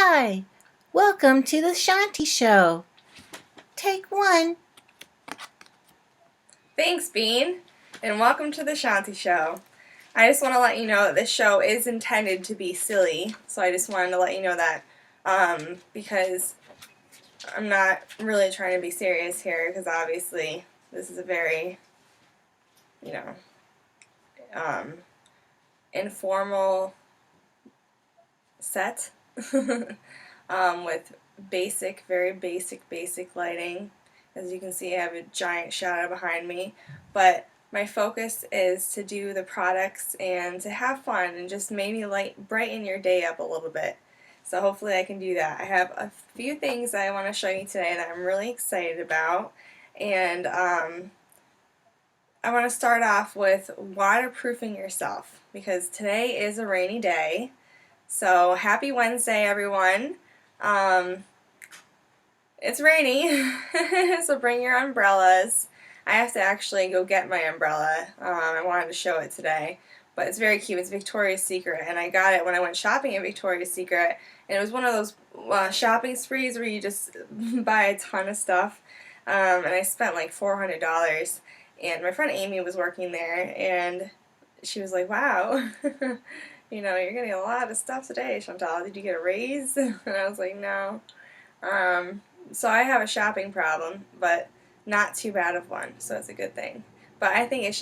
Hi, welcome to the Chaunty Show. Take one. Thanks, Bean, and welcome to the Chaunty Show. I just want to let you know that this show is intended to be silly, so I just wanted to let you know that because I'm not really trying to be serious here, because obviously this is a very, you know, informal set with very basic lighting. As you can see, I have a giant shadow behind me, but my focus is to do the products and to have fun and just maybe brighten your day up a little bit. So hopefully I can do that. I have a few things that I want to show you today that I'm really excited about, and I want to start off with waterproofing yourself, because today is a rainy day. So happy Wednesday, everyone. It's rainy, so bring your umbrellas. I have to actually go get my umbrella. I wanted to show it today, but it's very cute. It's Victoria's Secret, and I got it when I went shopping at Victoria's Secret, and it was one of those shopping sprees where you just buy a ton of stuff, and I spent like $400, and my friend Amy was working there, and she was like, wow, you know, you're getting a lot of stuff today, Chantal. Did you get a raise? And I was like, no. So I have a shopping problem, but not too bad of one, so it's a good thing. But I think it's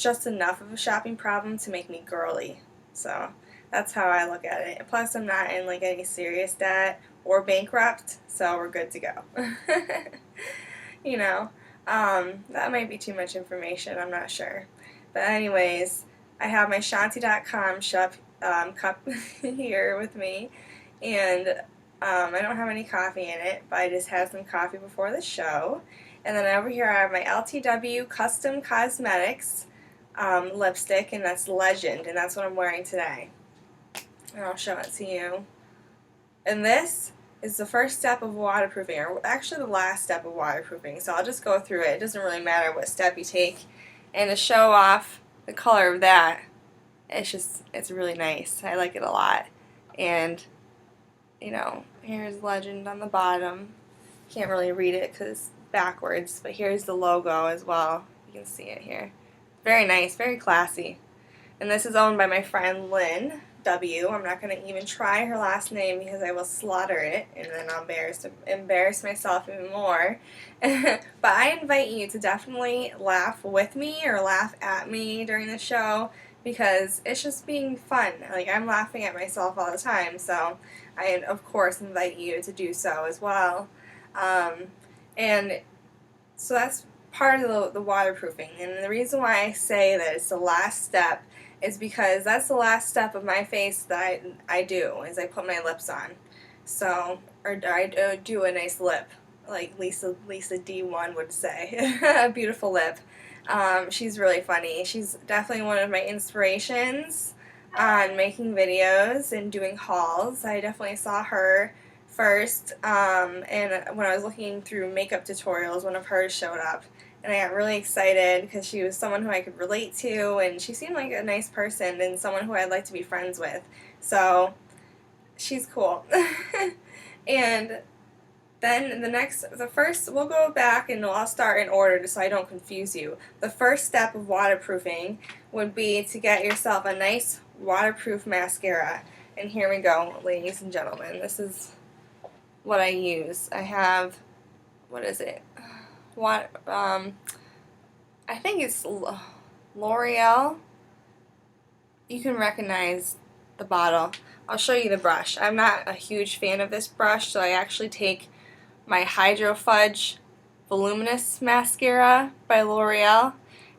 just enough of a shopping problem to make me girly. So that's how I look at it. Plus, I'm not in like any serious debt or bankrupt, so we're good to go. You know, that might be too much information, I'm not sure. But anyways, I have my Chaunty.com cup here with me, and I don't have any coffee in it, but I just had some coffee before the show. And then over here I have my LTW Custom Cosmetics lipstick, and that's Legend, and that's what I'm wearing today. And I'll show it to you. And this is the first step of waterproofing, or actually the last step of waterproofing, so I'll just go through it. It doesn't really matter what step you take. And to show off the color of that, it's really nice. I like it a lot. And you know, here's Legend on the bottom. Can't really read it because it's backwards, but here's the logo as well. You can see it here. Very nice, very classy. And this is owned by my friend Lynn W. I'm not going to even try her last name because I will slaughter it, and then I'll embarrass myself even more. But I invite you to definitely laugh with me or laugh at me during the show, because it's just being fun. Like, I'm laughing at myself all the time, so I, of course, invite you to do so as well. And so that's part of the waterproofing. And the reason why I say that it's the last step is because that's the last step of my face that I do, is I put my lips on. So, or I do a nice lip, like Lisa D1 would say. A beautiful lip. She's really funny. She's definitely one of my inspirations on making videos and doing hauls. I definitely saw her first, and when I was looking through makeup tutorials, one of hers showed up, and I got really excited because she was someone who I could relate to, and she seemed like a nice person and someone who I'd like to be friends with. So she's cool. And then we'll go back and I'll start in order just so I don't confuse you. The first step of waterproofing would be to get yourself a nice waterproof mascara. And here we go, ladies and gentlemen. This is what I use. I have, what is it? I think it's L'Oreal. You can recognize the bottle. I'll show you the brush. I'm not a huge fan of this brush, so I actually take my Hydro Fudge Voluminous Mascara by L'Oreal,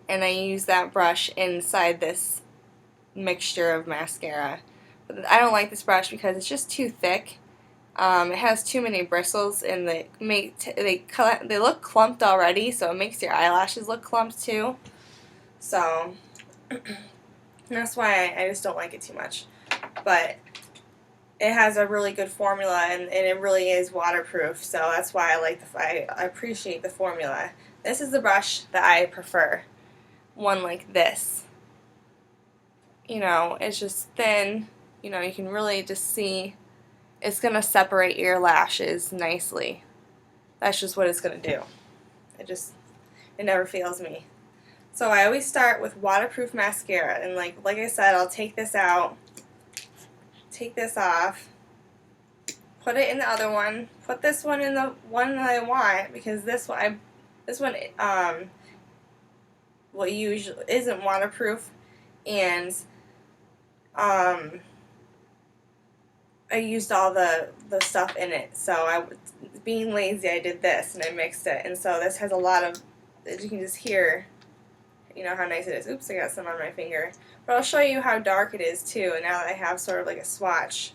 and I use that brush inside this mixture of mascara. But I don't like this brush because it's just too thick. It has too many bristles, and they look clumped already, so it makes your eyelashes look clumped too. So that's why I just don't like it too much. But it has a really good formula, and it really is waterproof, so that's why I appreciate the formula. This is the brush that I prefer. One like this. You know, it's just thin. You know, you can really just see it's going to separate your lashes nicely. That's just what it's going to do. It never fails me. So I always start with waterproof mascara, and like I said, I'll take this out, take this off, put it in the other one, put this one in the one that I want, because this one well, usually isn't waterproof, and I used all the stuff in it, so being lazy, I did this and I mixed it, and so this has a lot of, as you can just hear, you know how nice it is. Oops, I got some on my finger. But I'll show you how dark it is too, now that I have sort of like a swatch.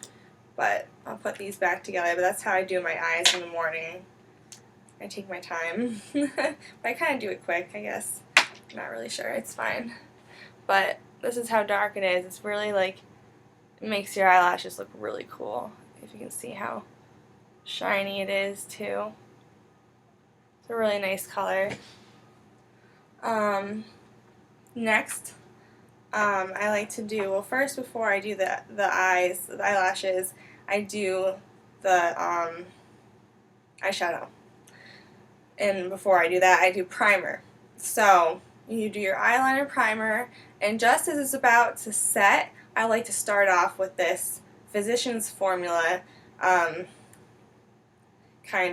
But I'll put these back together, but that's how I do my eyes in the morning. I take my time. But I kind of do it quick, I guess. I'm not really sure, it's fine. But this is how dark it is. It's really like, it makes your eyelashes look really cool. If you can see how shiny it is too. It's a really nice color. Next, I like to do, well, first before I do the eyelashes, I do the eyeshadow. And before I do that, I do primer. So you do your eyeliner primer, and just as it's about to set, I like to start off with this Physicians Formula kind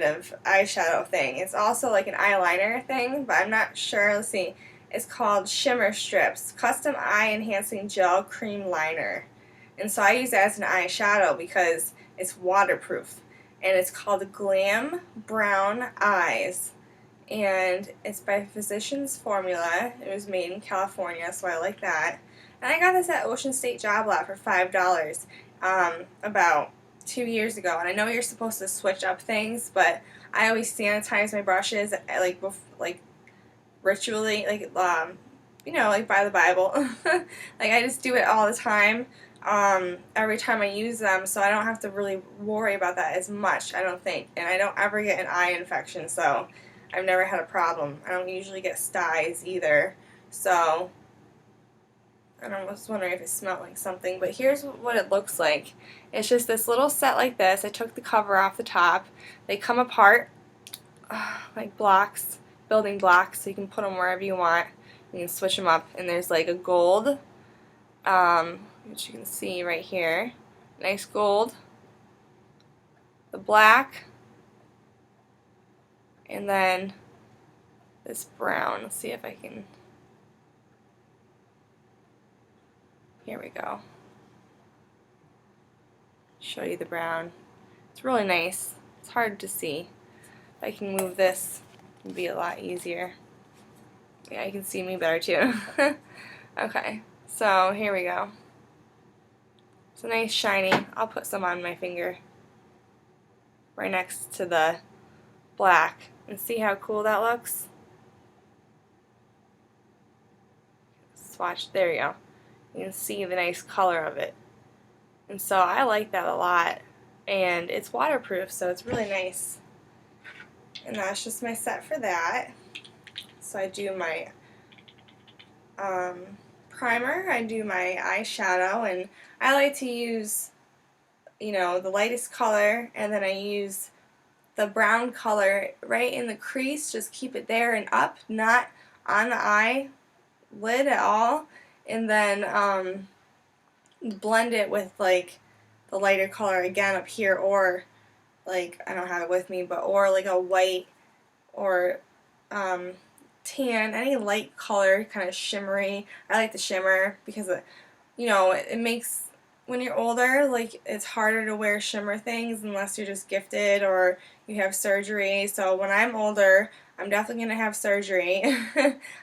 of eyeshadow thing. It's also like an eyeliner thing, but I'm not sure. Let's see. It's called Shimmer Strips Custom Eye Enhancing Gel Cream Liner. And so I use that as an eyeshadow because it's waterproof. And it's called Glam Brown Eyes. And it's by Physicians Formula. It was made in California, so I like that. And I got this at Ocean State Job Lot for $5 about 2 years ago. And I know you're supposed to switch up things, but I always sanitize my brushes like ritually, like you know, like by the Bible. Like I just do it all the time, every time I use them, so I don't have to really worry about that as much, I don't think. And I don't ever get an eye infection, so I've never had a problem. I don't usually get styes either, so I was wondering if it smelled like something, but here's what it looks like. It's just this little set like this. I took the cover off the top. They come apart like blocks, building blocks, so you can put them wherever you want. You can switch them up, and there's like a gold, which you can see right here. Nice gold, the black, and then this brown. Let's see if I can. Here we go. Show you the brown. It's really nice. It's hard to see. If I can move this, it'll be a lot easier. Yeah, you can see me better too. Okay, so here we go. It's a nice shiny. I'll put some on my finger right next to the black and see how cool that looks. Swatch, there you go. You can see the nice color of it. And so I like that a lot. And it's waterproof, so it's really nice. And that's just my set for that. So I do my primer, I do my eyeshadow, and I like to use, you know, the lightest color, and then I use the brown color right in the crease, just keep it there and up, not on the eye lid at all, and then blend it with like the lighter color again up here, or like, I don't have it with me, but or like a white or tan, any light color, kind of shimmery. I like the shimmer because you know, it makes, when you're older, like, it's harder to wear shimmer things unless you're just gifted or you have surgery. So when I'm older, I'm definitely going to have surgery.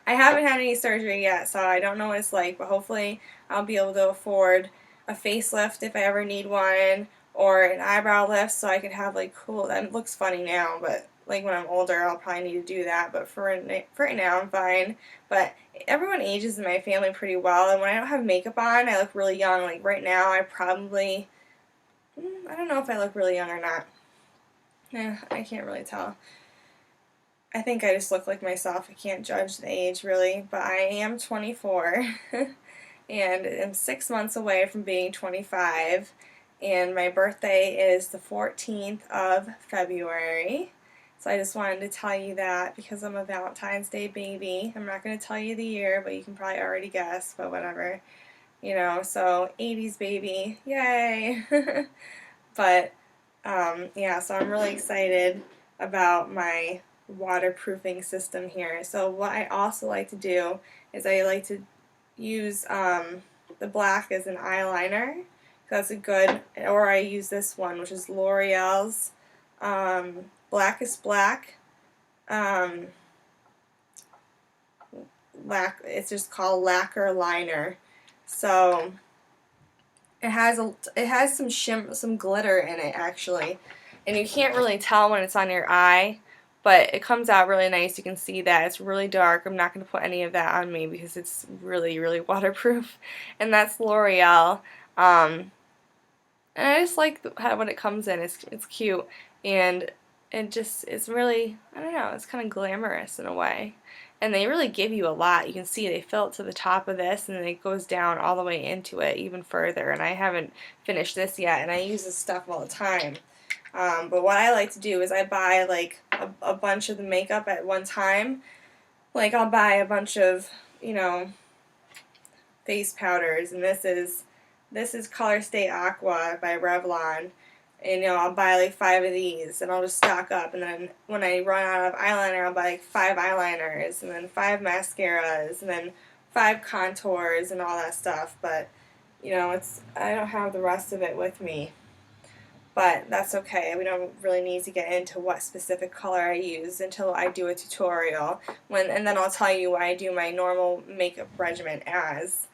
I haven't had any surgery yet, so I don't know what it's like, but hopefully I'll be able to afford a facelift if I ever need one, or an eyebrow lift, so I could have like cool, that looks funny now, but like when I'm older I'll probably need to do that, but for right now I'm fine. But everyone ages in my family pretty well, and when I don't have makeup on I look really young. Like right now I probably, I don't know if I look really young or not. I can't really tell. I think I just look like myself. I can't judge the age really, but I am 24 and I'm 6 months away from being 25, and my birthday is the 14th of February. So I just wanted to tell you that because I'm a Valentine's Day baby. I'm not going to tell you the year, but you can probably already guess, but whatever. You know, so 80s baby, yay! But, yeah, so I'm really excited about my waterproofing system here. So what I also like to do is I like to use the black as an eyeliner. That's a good, or I use this one, which is L'Oreal's Blackest Black. It's just called Lacquer Liner. So it has some glitter in it actually, and you can't really tell when it's on your eye, but it comes out really nice. You can see that it's really dark. I'm not going to put any of that on me because it's really, really waterproof, and that's L'Oreal. And I just like how when it comes in, it's cute, and it's really, I don't know, it's kind of glamorous in a way. And they really give you a lot. You can see they fill it to the top of this, and then it goes down all the way into it even further. And I haven't finished this yet, and I use this stuff all the time. But what I like to do is I buy like a bunch of the makeup at one time. Like I'll buy a bunch of, you know, face powders, and this is Color Stay Aqua by Revlon. And, you know, I'll buy like 5 of these, and I'll just stock up. And then when I run out of eyeliner, I'll buy like 5 eyeliners, and then 5 mascaras, and then 5 contours, and all that stuff. But, you know, I don't have the rest of it with me. But that's okay. We don't really need to get into what specific color I use until I do a tutorial. And then I'll tell you what I do my normal makeup regimen as.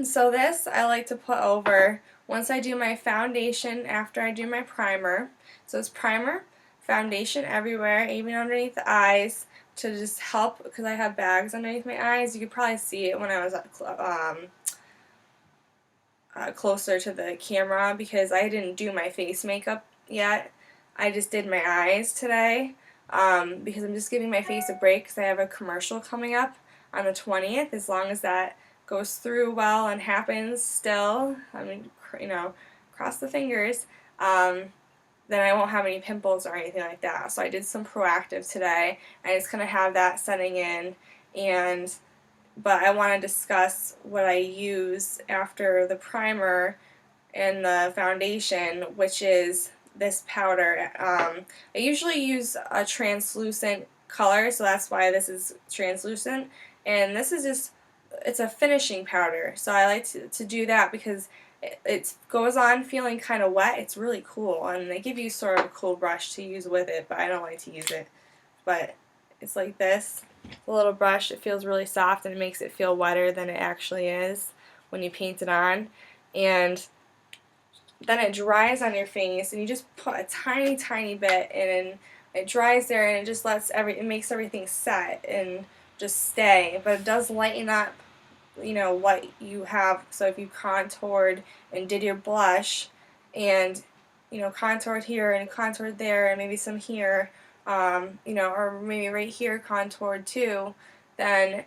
So this I like to put over once I do my foundation after I do my primer. So it's primer, foundation everywhere, even underneath the eyes, to just help because I have bags underneath my eyes. You could probably see it when I was closer to the camera because I didn't do my face makeup yet. I just did my eyes today because I'm just giving my face a break because I have a commercial coming up on the 20th. As long as that goes through well and happens still, I mean, you know, cross the fingers, then I won't have any pimples or anything like that. So I did some Proactive today. I just kind of have that setting in, but I want to discuss what I use after the primer and the foundation, which is this powder. I usually use a translucent color, so that's why this is translucent, and this is just, it's a finishing powder, so I like to do that because it goes on feeling kind of wet. It's really cool, and they give you sort of a cool brush to use with it, but I don't like to use it. But it's like this, the little brush, it feels really soft and it makes it feel wetter than it actually is when you paint it on. And then it dries on your face, and you just put a tiny, tiny bit, and it dries there, and it just it makes everything set and just stay. But it does lighten up, you know, what you have. So if you contoured and did your blush, and you know, contoured here and contoured there, and maybe some here, you know, or maybe right here contoured too, then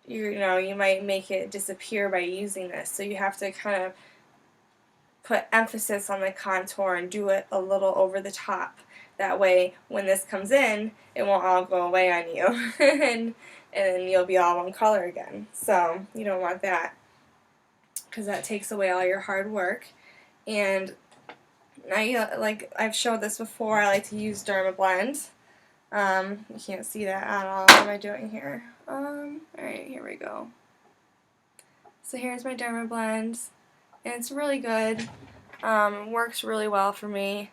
you know, you might make it disappear by using this. So you have to kind of put emphasis on the contour and do it a little over the top. That way, when this comes in, it won't all go away on you, and you'll be all one color again. So you don't want that because that takes away all your hard work. And like I've showed this before, I like to use Dermablend. You can't see that at all. What am I doing here? Alright, here we go. So here's my Dermablend, and it's really good. Works really well for me,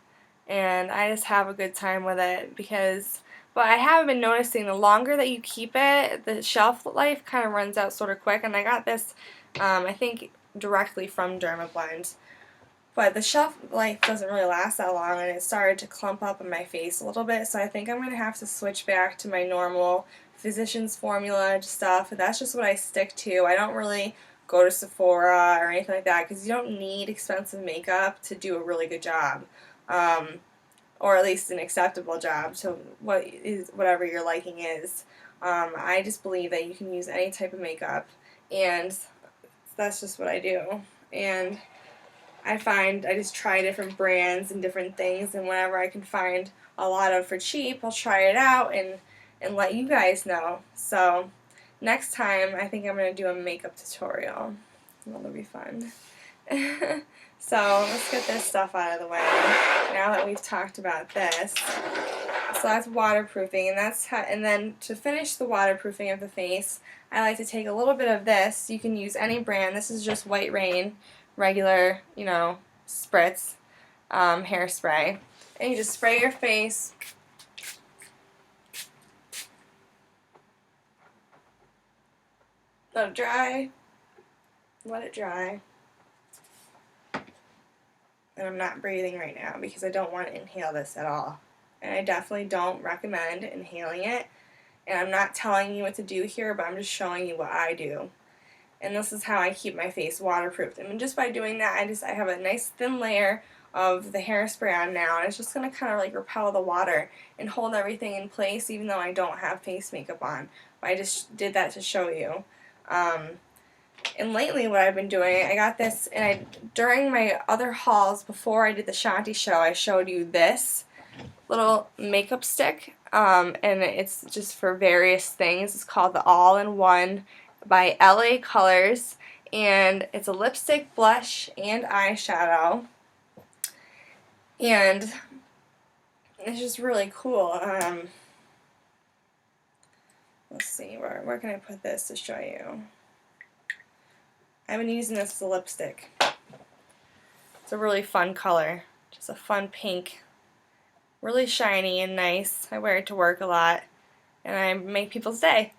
and I just have a good time with it because, but I have been noticing the longer that you keep it, the shelf life kind of runs out sort of quick, and I got this, I think, directly from Dermablend. But the shelf life doesn't really last that long, and it started to clump up in my face a little bit, so I think I'm going to have to switch back to my normal Physicians Formula stuff. That's just what I stick to. I don't really go to Sephora or anything like that because you don't need expensive makeup to do a really good job, or at least an acceptable job to whatever your liking is. I just believe that you can use any type of makeup, and that's just what I do. and I just try different brands and different things, and whenever I can find a lot of for cheap, I'll try it out and let you guys know. So next time, I think I'm going to do a makeup tutorial. That'll be fun. So let's get this stuff out of the way now that we've talked about this. So that's waterproofing, and then to finish the waterproofing of the face, I like to take a little bit of this. You can use any brand. This is just White Rain, regular, spritz, hairspray, and you just spray your face. Let it dry. Let it dry. And I'm not breathing right now because I don't want to inhale this at all. And I definitely don't recommend inhaling it. And I'm not telling you what to do here, but I'm just showing you what I do. And this is how I keep my face waterproofed. And just by doing that, I have a nice thin layer of the hairspray on now, and it's just going to kind of like repel the water and hold everything in place even though I don't have face makeup on. But I just did that to show you. And lately what I've been doing, I got this, and during my other hauls before I did the Chaunty show, I showed you this little makeup stick, and it's just for various things. It's called the All-in-One by LA Colors, and it's a lipstick, blush, and eyeshadow, and it's just really cool. Let's see, where can I put this to show you? I've been using this as a lipstick. It's a really fun color, just a fun pink, really shiny and nice. I wear it to work a lot, and I make people's day.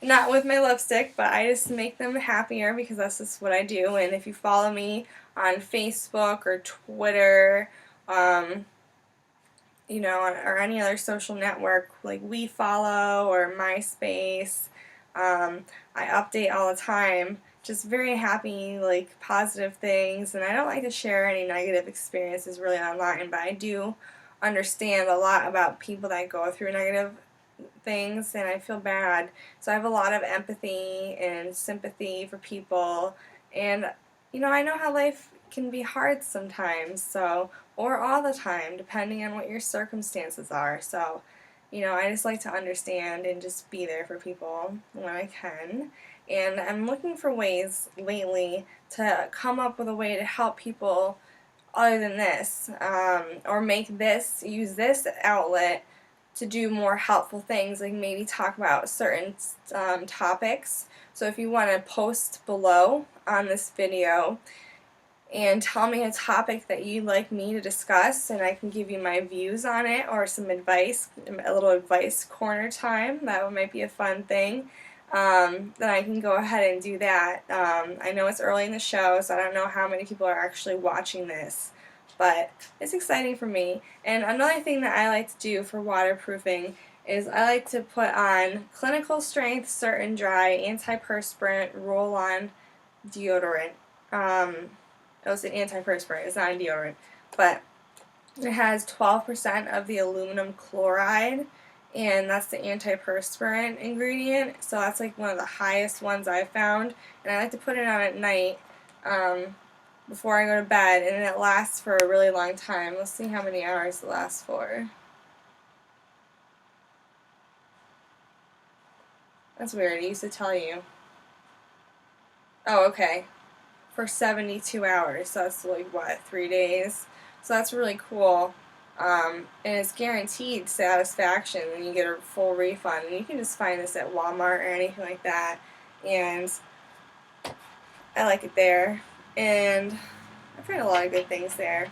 Not with my lipstick, but I just make them happier because that's just what I do. And if you follow me on Facebook or Twitter, or any other social network like WeFollow or MySpace, I update all the time. Just very happy, like positive things, and I don't like to share any negative experiences really online, but I do understand a lot about people that go through negative things, and I feel bad. So I have a lot of empathy and sympathy for people, and I know how life can be hard sometimes, or all the time, depending on what your circumstances are. So, I just like to understand and just be there for people when I can. And I'm looking for ways lately to come up with a way to help people other than this, or use this outlet to do more helpful things, like maybe talk about certain topics. So if you want to post below on this video and tell me a topic that you'd like me to discuss, and I can give you my views on it or some advice, a little advice corner time, that might be a fun thing. Then I can go ahead and do that. I know it's early in the show, so I don't know how many people are actually watching this, but it's exciting for me. And another thing that I like to do for waterproofing is I like to put on clinical strength, certain dry, antiperspirant, roll-on deodorant. It's an antiperspirant, it's not a deodorant, but it has 12% of the aluminum chloride, and that's the antiperspirant ingredient, so that's like one of the highest ones I've found, and I like to put it on at night before I go to bed, and it lasts for a really long time. Let's see how many hours it lasts for. That's weird, it used to tell you. Oh, okay. For 72 hours, so that's like, what, 3 days? So that's really cool. And it's guaranteed satisfaction, and you get a full refund. And you can just find this at Walmart or anything like that. And I like it there. And I find a lot of good things there.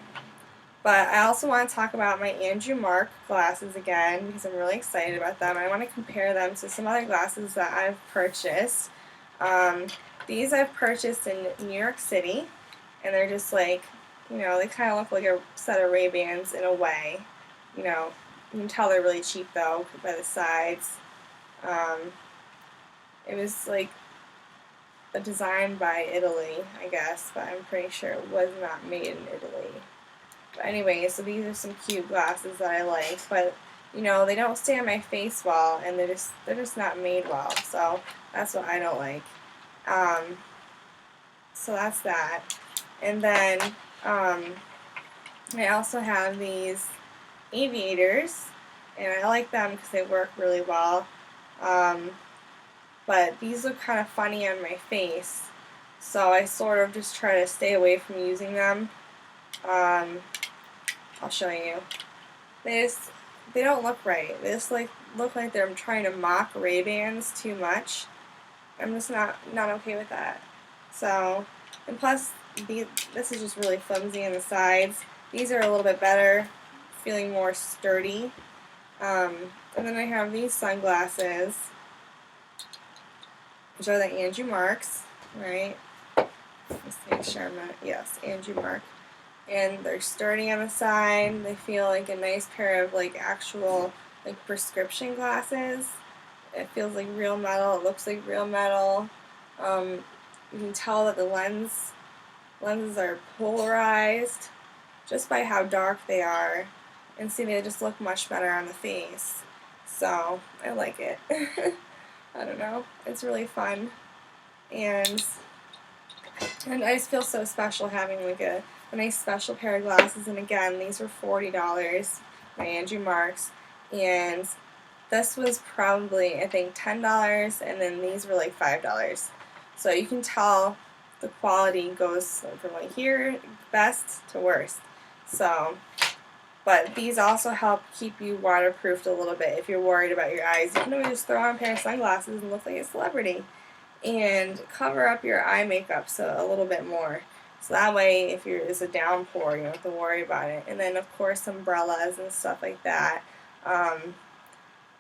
But I also want to talk about my Andrew Marc glasses again because I'm really excited about them. I want to compare them to some other glasses that I've purchased. These I've purchased in New York City, and they're just like, they kind of look like a set of Ray-Bans in a way. You can tell they're really cheap though by the sides. It was like designed by Italy, I guess, but I'm pretty sure it was not made in Italy. But anyway, so these are some cute glasses that I like, but they don't stay on my face well, and they're just not made well. So that's what I don't like. So that's that. And then I also have these aviators, and I like them because they work really well. But these look kind of funny on my face, so I sort of just try to stay away from using them. I'll show you. They don't look right. They just look like they're trying to mock Ray-Bans too much. I'm just not okay with that. So, and plus, this is just really flimsy on the sides. These are a little bit better, feeling more sturdy. And then I have these sunglasses, which are the Andrew Marks, right? Let's make sure I'm not, yes, Andrew Mark. And they're sturdy on the side. They feel like a nice pair of like actual like prescription glasses. It feels like real metal. It looks like real metal. You can tell that the lenses are polarized just by how dark they are. And see, they just look much better on the face. So I like it. I don't know. It's really fun. And I just feel so special having like a nice special pair of glasses. And again, these were $40 by Andrew Marks. And this was probably, I think, $10, and then these were like $5. So you can tell the quality goes from like here, best to worst. So, but these also help keep you waterproofed a little bit if you're worried about your eyes. You can always just throw on a pair of sunglasses and look like a celebrity. And cover up your eye makeup so a little bit more. So that way, if it's a downpour, you don't have to worry about it. And then, of course, umbrellas and stuff like that.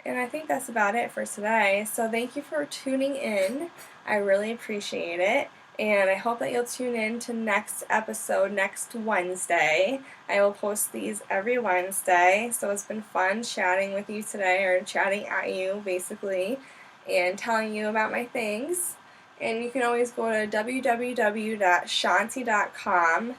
And I think that's about it for today. So thank you for tuning in. I really appreciate it. And I hope that you'll tune in to next episode next Wednesday. I will post these every Wednesday. So it's been fun chatting with you today, or chatting at you basically, and telling you about my things. And you can always go to www.chaunty.com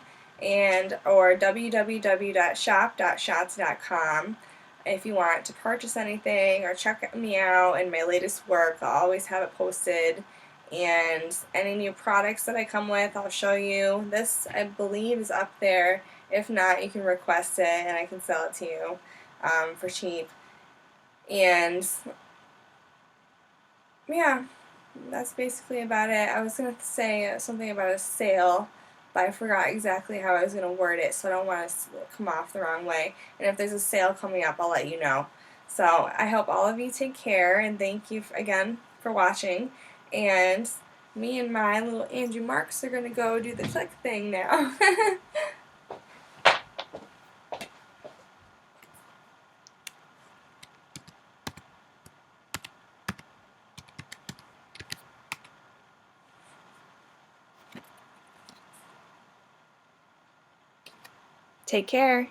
or www.shop.chaunty.com if you want to purchase anything or check me out and my latest work. I'll always have it posted. And any new products that I come with, I'll show you. This, I believe, is up there. If not, you can request it and I can sell it to you for cheap. And yeah, that's basically about it. I was going to say something about a sale, but I forgot exactly how I was going to word it, so I don't want it to come off the wrong way. And if there's a sale coming up, I'll let you know. So I hope all of you take care, and thank you again for watching. And me and my little Andrew Marks are going to go do the click thing now. Take care.